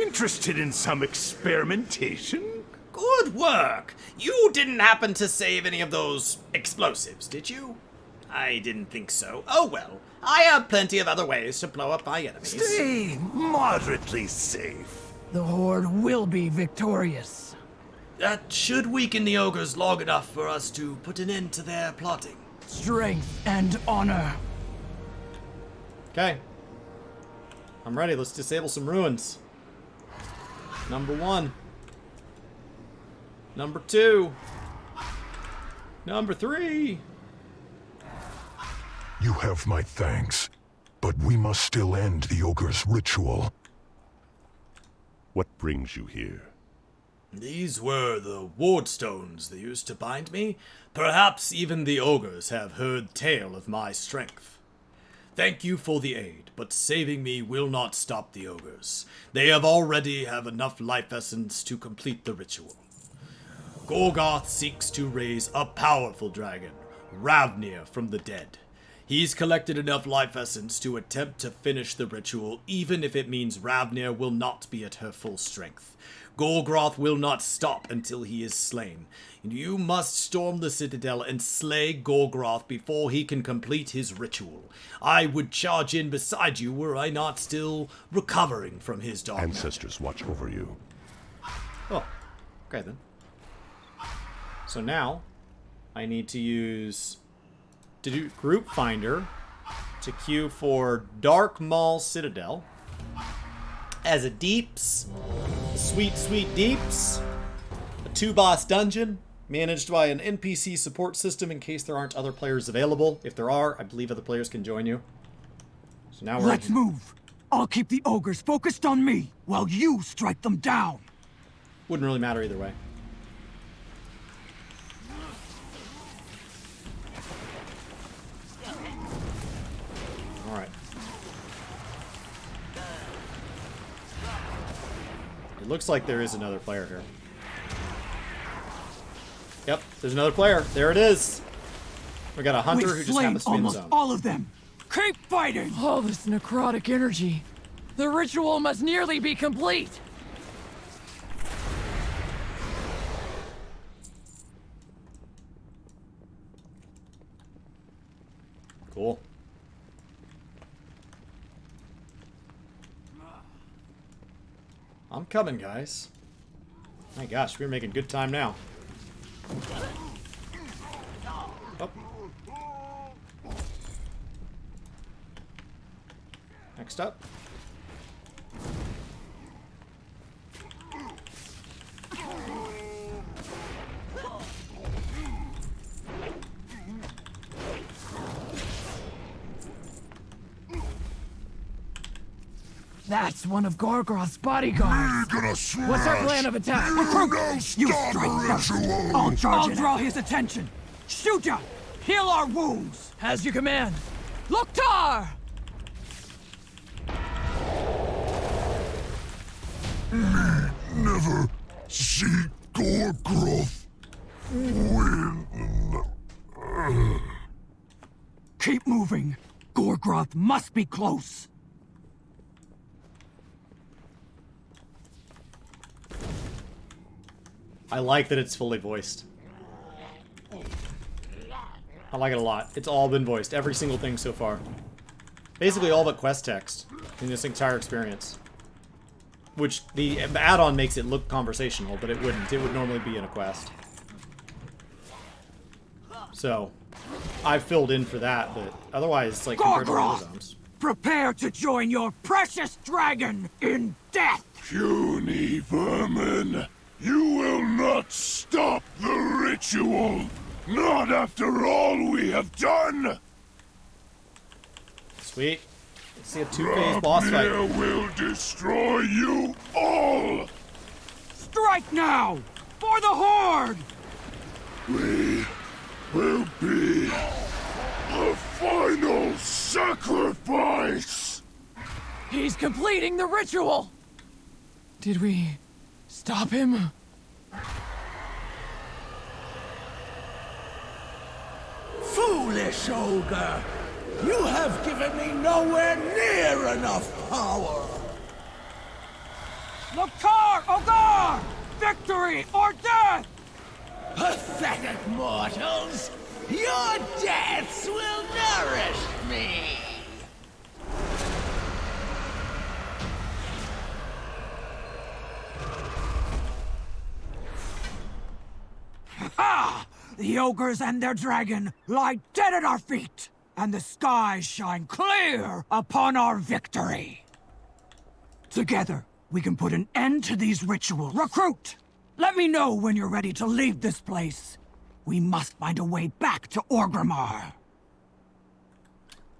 Interested in some experimentation? Good work! You didn't happen to save any of those explosives, did you? I didn't think so. Oh well, I have plenty of other ways to blow up my enemies. Stay moderately safe. The Horde will be victorious. That should weaken the ogres long enough for us to put an end to their plotting. Strength and honor. Okay. I'm ready. Let's disable some ruins. Number 1. Number 2. Number 3. You have my thanks, but we must still end the ogre's ritual. What brings you here? These were the ward stones they used to bind me. Perhaps even the ogres have heard tale of my strength. Thank you for the aid, but saving me will not stop the ogres. They already have enough life essence to complete the ritual. Gorgoth seeks to raise a powerful dragon, Ravnir, from the dead. He's collected enough life essence to attempt to finish the ritual, even if it means Ravnir will not be at her full strength. Gorgoth will not stop until he is slain. You must storm the citadel and slay Gorgoth before he can complete his ritual. I would charge in beside you were I not still recovering from his darkness. Ancestors watch over you. Oh, okay then. So now, I need to use to do Group Finder to queue for Dark Maul Citadel as a deeps, sweet deeps, a 2-boss dungeon managed by an NPC support system in case there aren't other players available. If there are, I believe other players can join you. So now we're Let's move. I'll keep the ogres focused on me while you strike them down. Wouldn't really matter either way. Alright. It looks like there is another player here. Yep, there's another player. There it is. We got a hunter who just happens to be in the zone. All of them. Keep fighting. All this necrotic energy. The ritual must nearly be complete. Cool. I'm coming, guys. My gosh, we're making good time now. Oh. Next up. That's one of Gorgoth's bodyguards. What's our plan of attack? You strike first. I'll draw his attention. Shoot ya! Heal our wounds. As you command. Loktar! Never see Gorgoth win. Keep moving. Gorgoth must be close. I like that it's fully voiced. I like it a lot. It's all been voiced. Every single thing so far. Basically all but quest text in this entire experience. Which the add-on makes it look conversational, but it wouldn't. It would normally be in a quest. So, I've filled in for that, but otherwise, it's like compared to other zones. Prepare to join your precious dragon in death! Puny vermin! You will not stop the ritual! Not after all we have done! Sweet. Let's see a 2-phase boss fight. Ravnir will destroy you all! Strike now! For the Horde! We will be the final sacrifice! He's completing the ritual! Did we stop him? Foolish ogre! You have given me nowhere near enough power! Victory or death! Pathetic mortals! Your deaths will nourish me! Ha! The ogres and their dragon lie dead at our feet, and the skies shine clear upon our victory. Together, we can put an end to these rituals. Recruit! Let me know when you're ready to leave this place. We must find a way back to Orgrimmar.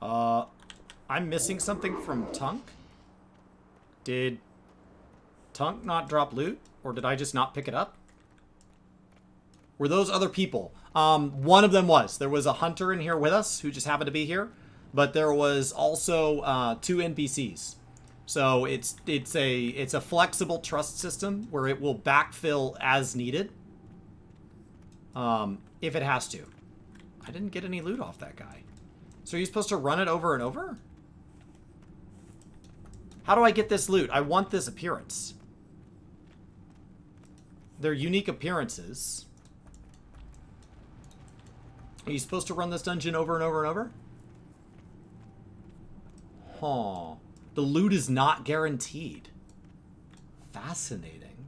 I'm missing something from Tunk? Did Tunk not drop loot? Or did I just not pick it up? Were those other people? One of them was. There was a hunter in here with us who just happened to be here. But there was also 2 NPCs. So it's a flexible trust system where it will backfill as needed. If it has to. I didn't get any loot off that guy. So are you supposed to run it over and over? How do I get this loot? I want this appearance. They're unique appearances. Are you supposed to run this dungeon over and over and over? Huh. The loot is not guaranteed. Fascinating.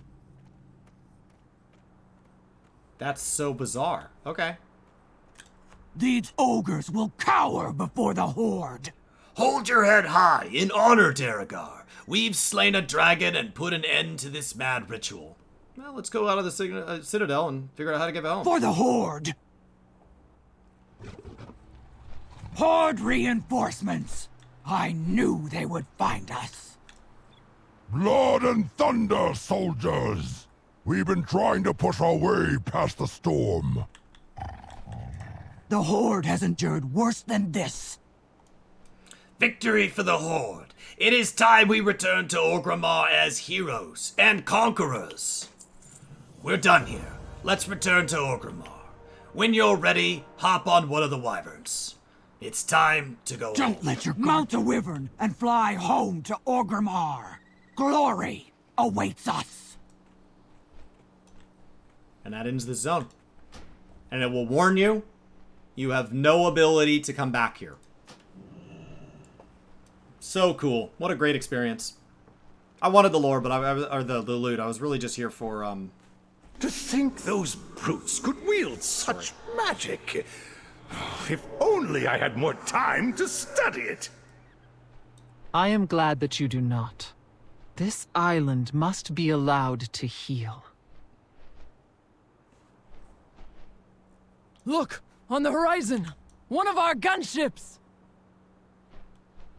That's so bizarre. Okay. These ogres will cower before the Horde. Hold your head high in honor, Daragar. We've slain a dragon and put an end to this mad ritual. Well, let's go out of the citadel and figure out how to get home. For the Horde! Horde reinforcements! I knew they would find us. Blood and thunder, soldiers! We've been trying to push our way past the storm. The Horde has endured worse than this. Victory for the Horde. It is time we return to Orgrimmar as heroes and conquerors. We're done here. Let's return to Orgrimmar. When you're ready, hop on one of the wyverns. It's time to go Don't home. let your mount a wyvern and fly home to Orgrimmar. Glory awaits us. And that ends the zone. And it will warn you, you have no ability to come back here. So cool. What a great experience. I wanted the lore, but or the loot. I was really just here for, To think those brutes could wield such magic. If only I had more time to study it. I am glad that you do not. This island must be allowed to heal. Look! On the horizon! One of our gunships!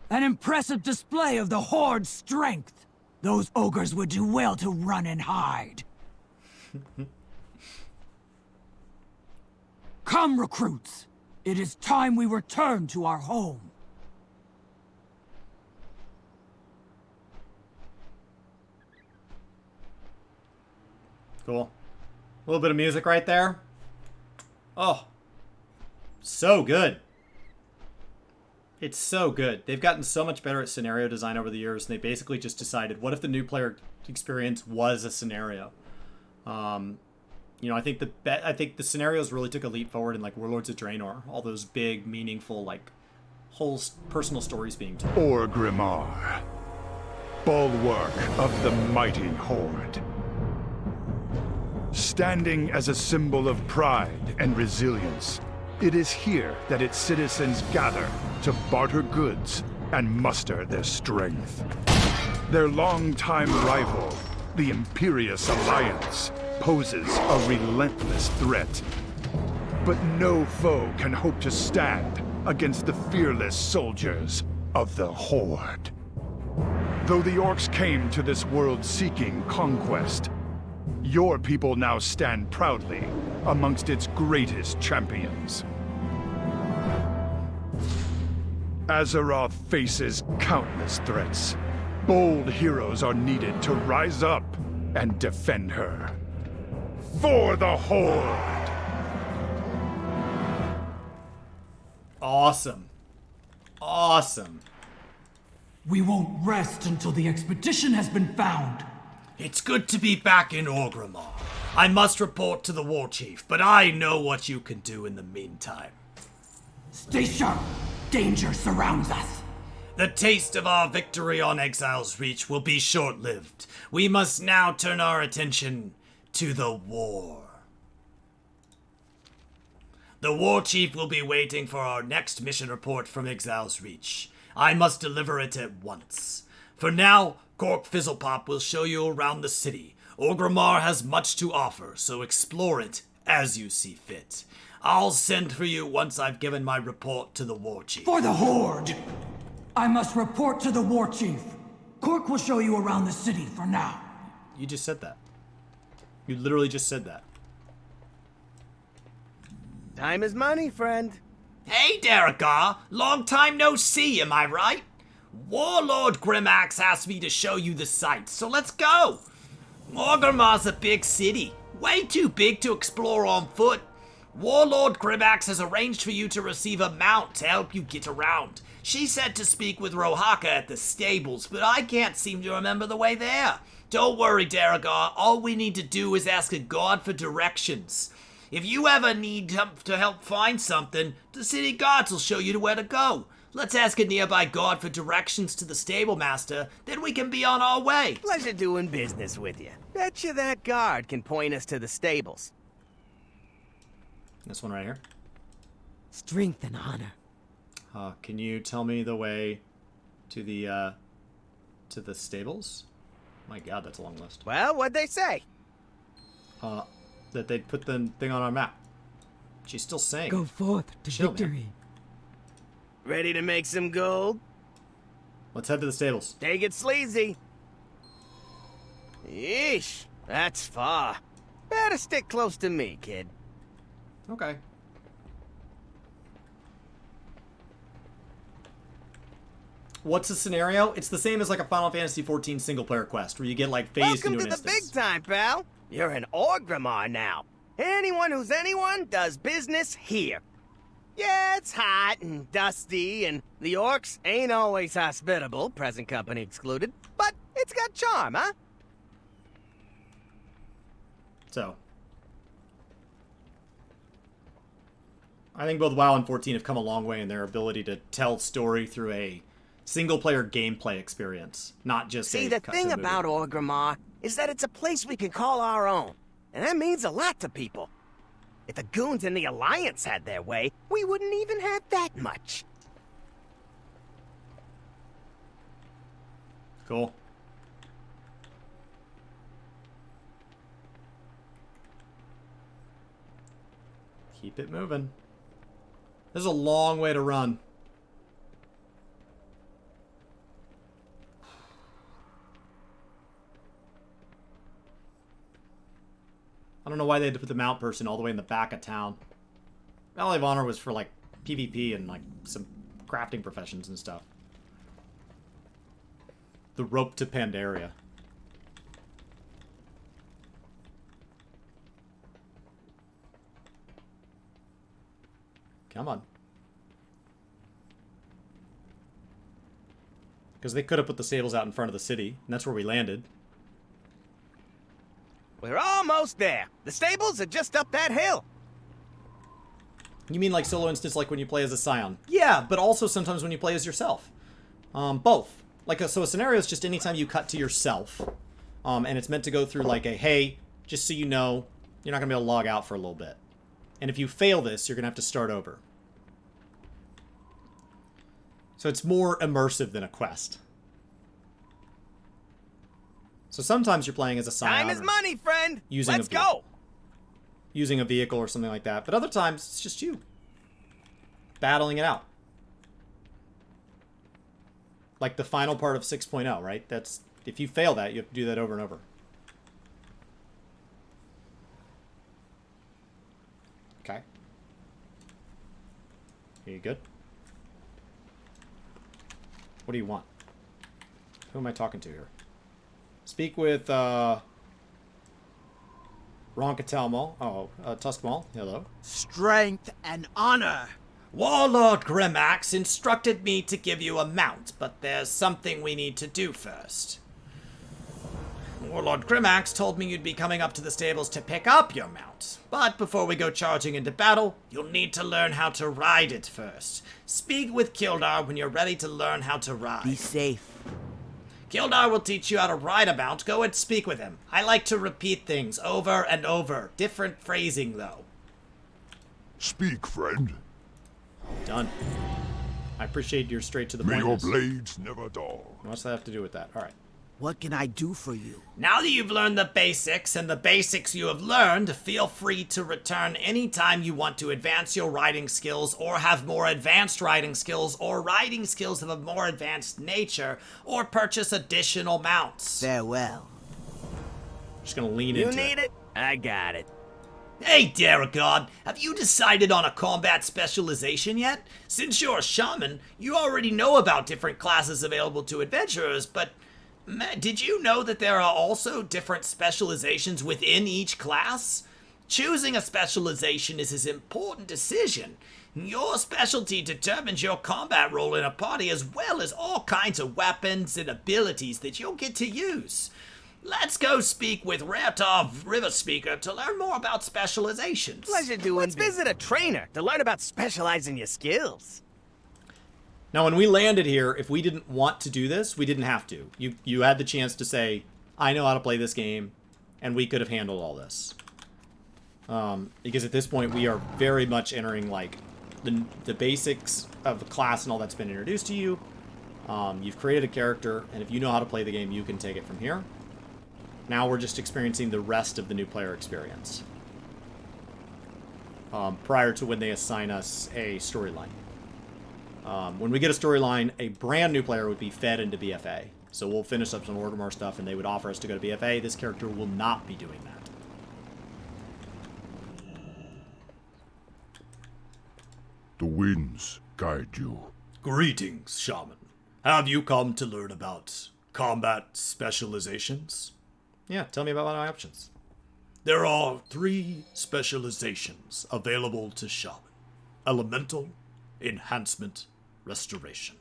An impressive display of the Horde's strength. Those ogres would do well to run and hide. Come, recruits. It is time we return to our home. cool. A little bit of music right there. Oh. So good. It's so good. They've gotten so much better at scenario design over the years, and they basically just decided, what if the new player experience was a scenario? You know, I think the scenarios really took a leap forward in like Warlords of Draenor. All those big, meaningful, like whole personal stories being told. Orgrimmar, bulwark of the mighty Horde. Standing as a symbol of pride and resilience, it is here that its citizens gather to barter goods and muster their strength. Their longtime rival, the Imperious Alliance, poses a relentless threat. But no foe can hope to stand against the fearless soldiers of the Horde. Though the orcs came to this world seeking conquest, your people now stand proudly amongst its greatest champions. Azeroth faces countless threats. Bold heroes are needed to rise up and defend her. For the Horde! Awesome. Awesome. We won't rest until the expedition has been found. It's good to be back in Orgrimmar. I must report to the war chief, but I know what you can do in the meantime. Stay sharp. Danger surrounds us. The taste of our victory on Exile's Reach will be short-lived. We must now turn our attention to the war. The war chief will be waiting for our next mission report from Exile's Reach. I must deliver it at once. For now, Cork Fizzlepop will show you around the city. Orgrimmar has much to offer, so explore it as you see fit. I'll send for you once I've given my report to the war chief. For the Horde! I must report to the war chief. Cork will show you around the city for now. You just said that. You literally just said that. Time is money, friend. Hey, Derigar! Long time no see, am I right? Warlord Grimax asked me to show you the sights, so let's go! Orgrimmar's a big city, way too big to explore on foot. Warlord Grimax has arranged for you to receive a mount to help you get around. She said to speak with Rohaka at the stables, but I can't seem to remember the way there. Don't worry, Derigar, all we need to do is ask a god for directions. If you ever need to help find something, the city guards will show you where to go. Let's ask a nearby guard for directions to the stable master, then we can be on our way. Pleasure doing business with you. Betcha that guard can point us to the stables. This one right here. Strength and honor. Can you tell me the way to the stables? My God, that's a long list. Well, what'd they say? That they'd put the thing on our map. She's still saying. Go forth to Chill, victory. man. Ready to make some gold? Let's head to the stables. Take it sleazy. Yeesh, that's far. Better stick close to me, kid. Okay. What's the scenario? It's the same as like a Final Fantasy XIV single-player quest, where you get like phased Welcome into to an the big instance. time, pal. You're an Orgrimmar now. Anyone who's anyone does business here. Yeah, it's hot and dusty, and the orcs ain't always hospitable, present company excluded, but it's got charm, huh? So, I think both WoW and 14 have come a long way in their ability to tell story through a single-player gameplay experience, not just See, a the cut thing to a movie. about Orgrimmar is that it's a place we can call our own, and that means a lot to people. If the goons in the Alliance had their way, we wouldn't even have that much. Cool. Keep it moving. There's a long way to run. I don't know why they had to put the mount person all the way in the back of town. Valley of Honor was for like PvP and like some crafting professions and stuff. The rope to Pandaria. Come on. Because they could have put the stables out in front of the city, and that's where we landed. We're almost there. The stables are just up that hill. You mean like solo instance, like when you play as a Scion? Yeah, but also sometimes when you play as yourself. Both. Like, so a scenario is just anytime you cut to yourself, and it's meant to go through like a, hey, just so you know, you're not going to be able to log out for a little bit. And if you fail this, you're going to have to start over. So it's more immersive than a quest. So sometimes you're playing as a Scion. Time is money, friend. Using Let's a go. Using a vehicle or something like that. But other times, it's just you. Battling it out. Like the final part of 6.0, right? That's, if you fail that, you have to do that over and over. Okay. Are you good? What do you want? Who am I talking to here? Speak with, Ronkatalmal. Oh, Tuskmal. Hello. Strength and honor. Warlord Grimax instructed me to give you a mount, but there's something we need to do first. Warlord Grimax told me you'd be coming up to the stables to pick up your mount. But before we go charging into battle, you'll need to learn how to ride it first. Speak with Kildar when you're ready to learn how to ride. Be safe. Kildar will teach you how to ride a mount. Go and speak with him. I like to repeat things over and over. Different phrasing, though. Speak, friend. Done. I appreciate your straight to the May point. your blades never dull. What's that have to do with that? All right. What can I do for you? Now that you've learned the basics, and the basics you have learned, feel free to return anytime you want to advance your riding skills, or have more advanced riding skills, or riding skills of a more advanced nature, or purchase additional mounts. Farewell. Just gonna lean You into need it? I got it. Hey, Daragod, have you decided on a combat specialization yet? Since you're a shaman, you already know about different classes available to adventurers, but did you know that there are also different specializations within each class? Choosing a specialization is an important decision. Your specialty determines your combat role in a party, as well as all kinds of weapons and abilities that you'll get to use. Let's go speak with Raretar Riverspeaker to learn more about specializations. Pleasure doing. Let's visit a trainer to learn about specializing your skills. Now, when we landed here, if we didn't want to do this, we didn't have to. You had the chance to say, I know how to play this game, and we could have handled all this. Because at this point, we are very much entering, like, the basics of the class and all that's been introduced to you. You've created a character, and if you know how to play the game, you can take it from here. Now we're just experiencing the rest of the new player experience. Prior to when they assign us a storyline. When we get a storyline, a brand new player would be fed into BFA. So we'll finish up some Orgrimmar stuff, and they would offer us to go to BFA. This character will not be doing that. The winds guide you. Greetings, Shaman. Have you come to learn about combat specializations? Yeah, tell me about my options. There are 3 specializations available to Shaman. Elemental, Enhancement, Restoration.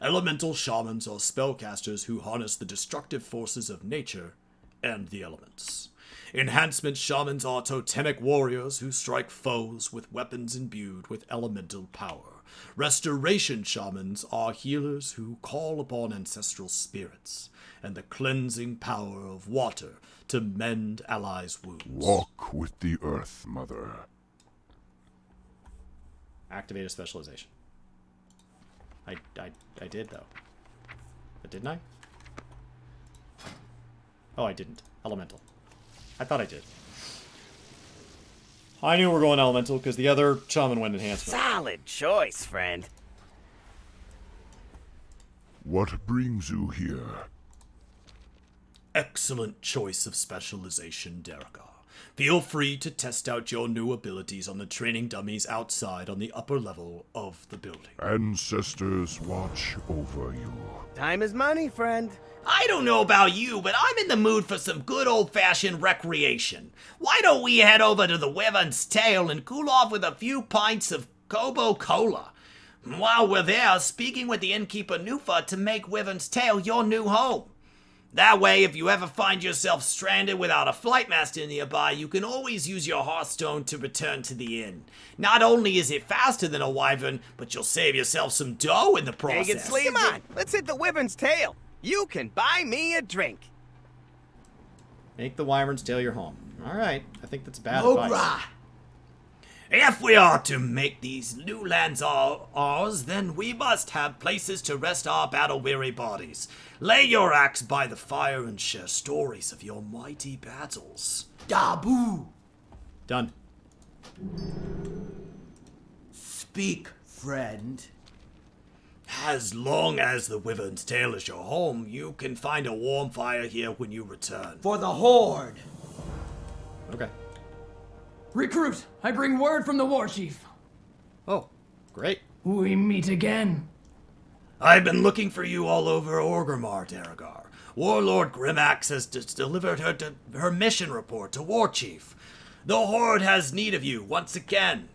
Elemental Shamans are spellcasters who harness the destructive forces of nature and the elements. Enhancement Shamans are totemic warriors who strike foes with weapons imbued with elemental power. Restoration Shamans are healers who call upon ancestral spirits and the cleansing power of water to mend allies' wounds. Walk with the earth, mother. Activate a specialization. I did, though. But didn't I? Oh, I didn't. Elemental. I thought I did. I knew we were going elemental because the other shaman went enhancement. Solid choice, friend. What brings you here? Excellent choice of specialization, Daragor. Feel free to test out your new abilities on the training dummies outside on the upper level of the building. Ancestors watch over you. Time is money, friend. I don't know about you, but I'm in the mood for some good old-fashioned recreation. Why don't we head over to the Wyvern's Tail and cool off with a few pints of Kobo Cola? While we're there, speaking with the innkeeper Nufa to make Wyvern's Tail your new home. That way, if you ever find yourself stranded without a flight master nearby, you can always use your Hearthstone to return to the inn. Not only is it faster than a wyvern, but you'll save yourself some dough in the process. Take it sleazy. Come on, let's hit the Wyvern's Tail. You can buy me a drink. Make the wyvern's tail your home. Alright, I think that's bad advice. If we are to make these new lands ours, then we must have places to rest our battle-weary bodies. Lay your axe by the fire and share stories of your mighty battles. Dabu! Done. Speak, friend. As long as the Wyvern's Tail is your home, you can find a warm fire here when you return. For the Horde! Okay. Recruit, I bring word from the war chief. Oh, great. We meet again. I've been looking for you all over Orgrimmar, Daragor. Warlord Grimax has delivered her mission report to War Chief. The Horde has need of you once again.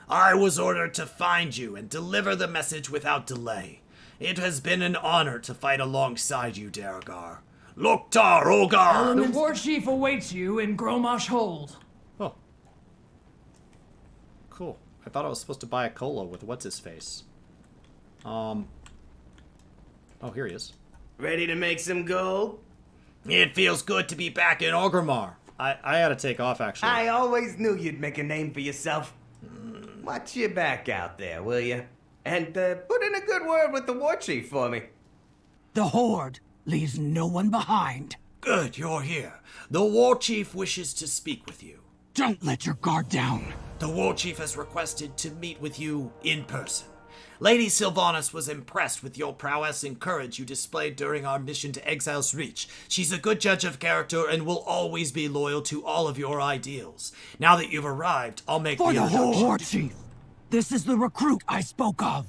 I was ordered to find you and deliver the message without delay. It has been an honor to fight alongside you, Daragor. Loktar The Ogar! war chief awaits you in Gromosh Hold. Oh. Cool. I thought I was supposed to buy a cola with what's-his-face. Oh, here he is. Ready to make some gold? It feels good to be back in Orgrimmar. I had to take off, actually. I always knew you'd make a name for yourself. Watch your back out there, will you? And put in a good word with the war chief for me. The Horde leaves no one behind. Good, you're here. The war chief wishes to speak with you. Don't let your guard down. The war chief has requested to meet with you in person. Lady Sylvanas was impressed with your prowess and courage you displayed during our mission to Exile's Reach. She's a good judge of character and will always be loyal to all of your ideals. Now that you've arrived, I'll make For the the introduction. Horde, Chief. This is the recruit I spoke of.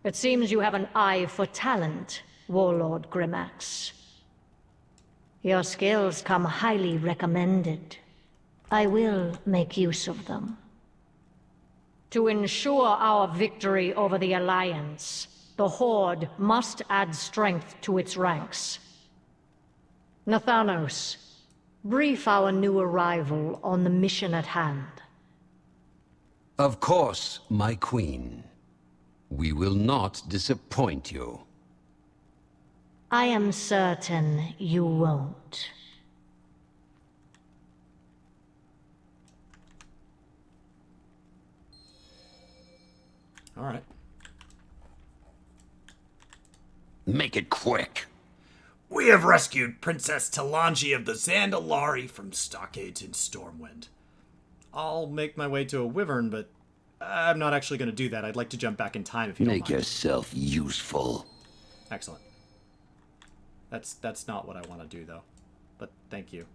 It seems you have an eye for talent, Warlord Grimax. Your skills come highly recommended. I will make use of them. To ensure our victory over the Alliance, the Horde must add strength to its ranks. Nathanos, brief our new arrival on the mission at hand. Of course, my queen. We will not disappoint you. I am certain you won't. All right. Make it quick. We have rescued Princess Talanji of the Zandalari from stockades in Stormwind. I'll make my way to a wyvern, but I'm not actually going to do that. I'd like to jump back in time if you don't Make mind. yourself useful. Excellent. That's not what I want to do, though. But thank you.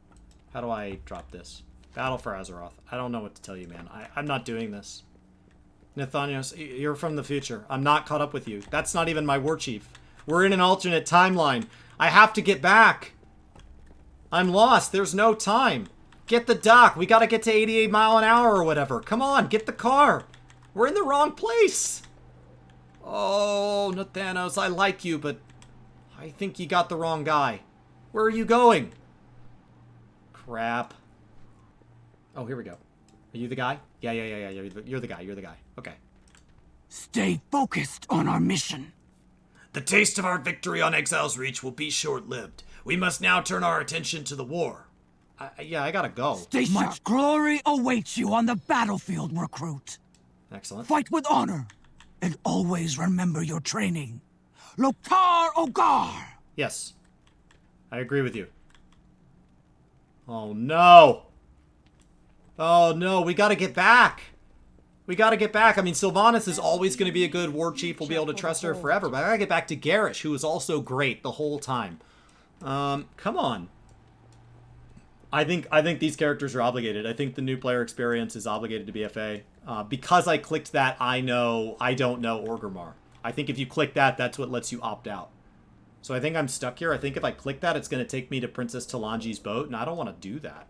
How do I drop this? Battle for Azeroth. I don't know what to tell you, man. I'm not doing this. Nathanios, you're from the future. I'm not caught up with you. That's not even my war chief. We're in an alternate timeline. I have to get back. I'm lost. There's no time. Get the dock. We gotta get to 88 mile an hour or whatever. Come on, get the car. We're in the wrong place. Oh, Nathanos, I like you, but I think you got the wrong guy. Where are you going? Crap. Oh, here we go. Are you the guy? Yeah. You're the guy. Okay. Stay focused on our mission. The taste of our victory on Exile's Reach will be short-lived. We must now turn our attention to the war. I gotta go. Stay sharp. Much glory awaits you on the battlefield, recruit. Excellent. Fight with honor, and always remember your training. Loktar Ogar! Yes. I agree with you. Oh, no! Oh, no, we gotta get back! We gotta get back. I mean, Sylvanas is always going to be a good war chief. We'll be able to trust her forever. But I gotta get back to Garrosh, who was also great the whole time. Come on. I think these characters are obligated. I think the new player experience is obligated to BFA. Because I clicked that, I don't know Orgrimmar. I think if you click that, that's what lets you opt out. So I think I'm stuck here. I think if I click that, it's going to take me to Princess Talanji's boat, and I don't want to do that.